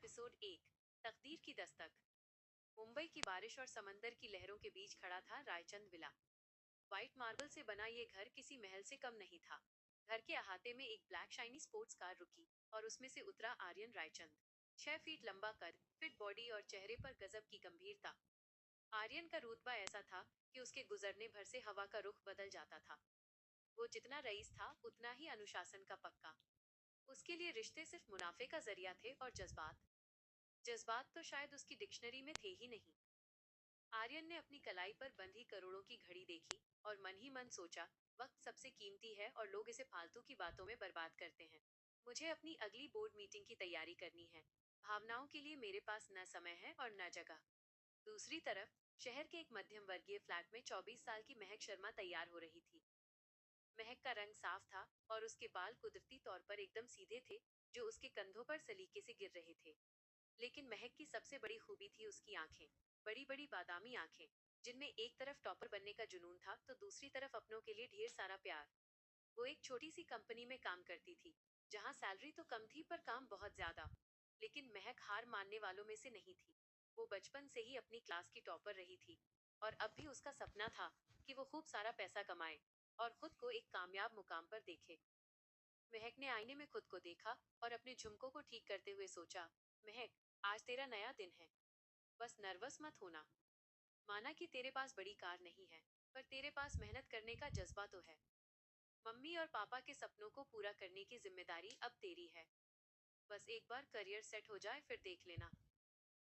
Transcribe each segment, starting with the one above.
Episode 1। तकदीर की दस्तक। मुंबई की बारिश और समंदर की लहरों के बीच खड़ा था रायचंद विला। व्हाइट मार्बल से बना ये घर किसी महल से कम नहीं था। घर के अहाते में एक ब्लैक शाइनी स्पोर्ट्स कार रुकी और उसमें से उतरा आर्यन रायचंद। 6 फीट लंबा कद, फिट बॉडी और चेहरे पर गजब की गंभीरता। आर्यन का रुतबा ऐसा था कि उसके गुजरने भर से हवा का रुख बदल जाता था। वो जितना रईस था उतना ही अनुशासन का पक्का। उसके लिए रिश्ते सिर्फ मुनाफे का जरिया थे और जज्बात तो शायद उसकी डिक्शनरी में थे ही नहीं। आर्यन ने अपनी कलाई पर बंधी करोड़ों की घड़ी देखी और मन ही मन सोचा, वक्त सबसे कीमती है और लोग इसे फालतू की बातों में बर्बाद करते हैं। मुझे अपनी अगली बोर्ड मीटिंग की तैयारी करनी है। भावनाओं के लिए मेरे पास न समय है और न जगह। दूसरी तरफ शहर के एक मध्यम वर्गीय फ्लैट में 24 साल की महक शर्मा तैयार हो रही थी। महक का रंग साफ था और उसके बाल कुदरती तौर पर एकदम सीधे थे, जो उसके कंधों पर सलीके से गिर रहे थे। लेकिन महक की सबसे बड़ी खूबी थी उसकी आंखें। बड़ी बड़ी बादामी आंखें, जिनमें एक तरफ टॉपर बनने का जुनून था तो दूसरी तरफ अपनों के लिए ढेर सारा प्यार। वो एक छोटी सी कंपनी में काम करती थी, जहां सैलरी तो कम थी पर काम बहुत ज्यादा। लेकिन महक हार मानने वालों में से नहीं थी। वो बचपन से ही अपनी क्लास की टॉपर रही थी और अब भी उसका सपना था कि वो खूब सारा पैसा कमाए और खुद को एक कामयाब मुकाम पर देखे। महक ने आईने में खुद को देखा और अपने झुमकों को ठीक करते हुए सोचा, महक, आज तेरा नया दिन है। बस नर्वस मत होना। माना कि तेरे पास बड़ी कार नहीं है, पर तेरे पास मेहनत करने का जज्बा तो है। मम्मी और पापा के सपनों को पूरा करने की जिम्मेदारी अब तेरी है। बस एक बार करियर सेट हो जाए फिर देख लेना।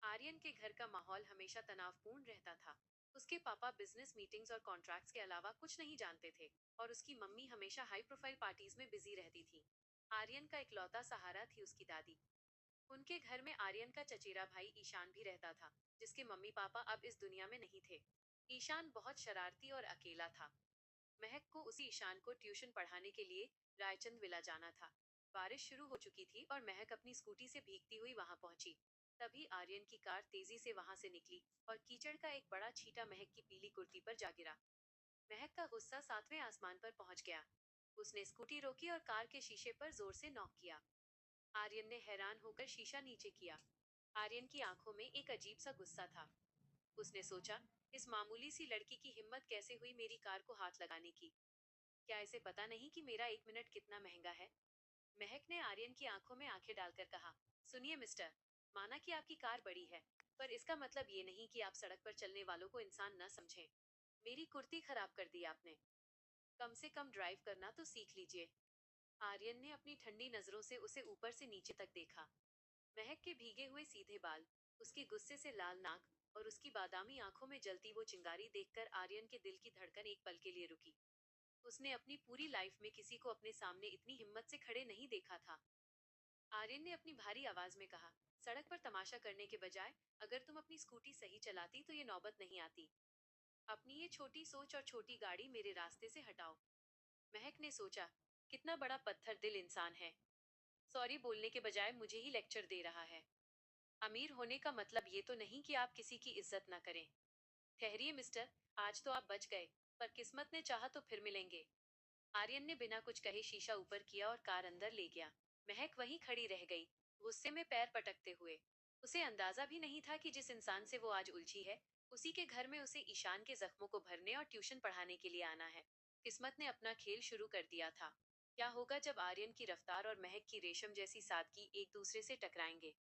आर्यन के घर का माहौल हमेशा तनावपूर्ण रहता था। उसके पापा बिजनेस मीटिंग्स और कॉन्ट्रैक्ट्स के अलावा कुछ नहीं जानते थे और उसकी मम्मी हमेशा हाई प्रोफाइल पार्टीज में बिजी रहती थी। आर्यन का इकलौता सहारा थी उसकी दादी। उनके घर में आर्यन का चचेरा भाई ईशान भी रहता था, जिसके मम्मी पापा अब इस दुनिया में नहीं थे। ईशान बहुत शरारती और अकेला था। महक को उसी ईशान को ट्यूशन पढ़ाने के लिए रायचंद विला जाना था। बारिश शुरू हो चुकी थी और महक अपनी स्कूटी से भीगती हुई वहां पहुंची। तभी आर्यन की कार तेजी से वहां से निकली और कीचड़ का एक बड़ा छींटा महक की पीली कुर्ती पर जा गिरा। महक का गुस्सा 7वें आसमान पर पहुंच गया। उसने स्कूटी रोकी और कार के शीशे पर जोर से नॉक किया। आर्यन ने हैरान होकर शीशा नीचे किया। आर्यन की आंखों में एक अजीब सा गुस्सा था। उसने सोचा, इस मामूली सी लड़की की हिम्मत कैसे हुई मेरी कार को हाथ लगाने की। क्या इसे पता नहीं कि मेरा 1 मिनट कितना महंगा है। महक ने आर्यन की आंखों में आंखें डालकर कहा, सुनिए मिस्टर, माना कि आपकी कार बड़ी है, पर इसका मतलब ये नहीं कि आप सड़क पर चलने वालों को इंसान न समझें। मेरी कुर्ती खराब कर दी आपने। कम से कम ड्राइव करना तो सीख लीजिए। आर्यन ने अपनी ठंडी नजरों से उसे ऊपर से नीचे तक देखा। महक के भीगे हुए सीधे बाल, उसकी गुस्से से लाल नाक और उसकी बादामी आंखों में जलती वो चिंगारी देखकर आर्यन के दिल की धड़कन एक पल के लिए रुकी। उसने अपनी पूरी लाइफ में किसी को अपने सामने इतनी हिम्मत से खड़े नहीं देखा था। आर्यन ने अपनी भारी आवाज में कहा, सड़क पर तमाशा करने के बजाय अगर तुम अपनी स्कूटी सही चलाती तो ये नौबत नहीं आती। अपनी ये छोटी सोच और छोटी गाड़ी मेरे रास्ते से हटाओ। महक ने सोचा, कितना बड़ा पत्थर दिल इंसान है। सॉरी बोलने के बजाय मुझे ही लेक्चर दे रहा है। अमीर होने का मतलब ये तो नहीं कि आप किसी की इज्जत ना करें। ठहरिए मिस्टर, आज तो आप बच गए, पर किस्मत ने चाहा तो फिर मिलेंगे। आर्यन ने बिना कुछ कहे शीशा ऊपर किया और कार अंदर ले गया। महक वहीं खड़ी रह गई, गुस्से में पैर पटकते हुए। उसे अंदाजा भी नहीं था कि जिस इंसान से वो आज उलझी है, उसी के घर में उसे ईशान के जख्मों को भरने और ट्यूशन पढ़ाने के लिए आना है। किस्मत ने अपना खेल शुरू कर दिया था। क्या होगा जब आर्यन की रफ्तार और महक की रेशम जैसी सादगी एक दूसरे से टकराएंगे।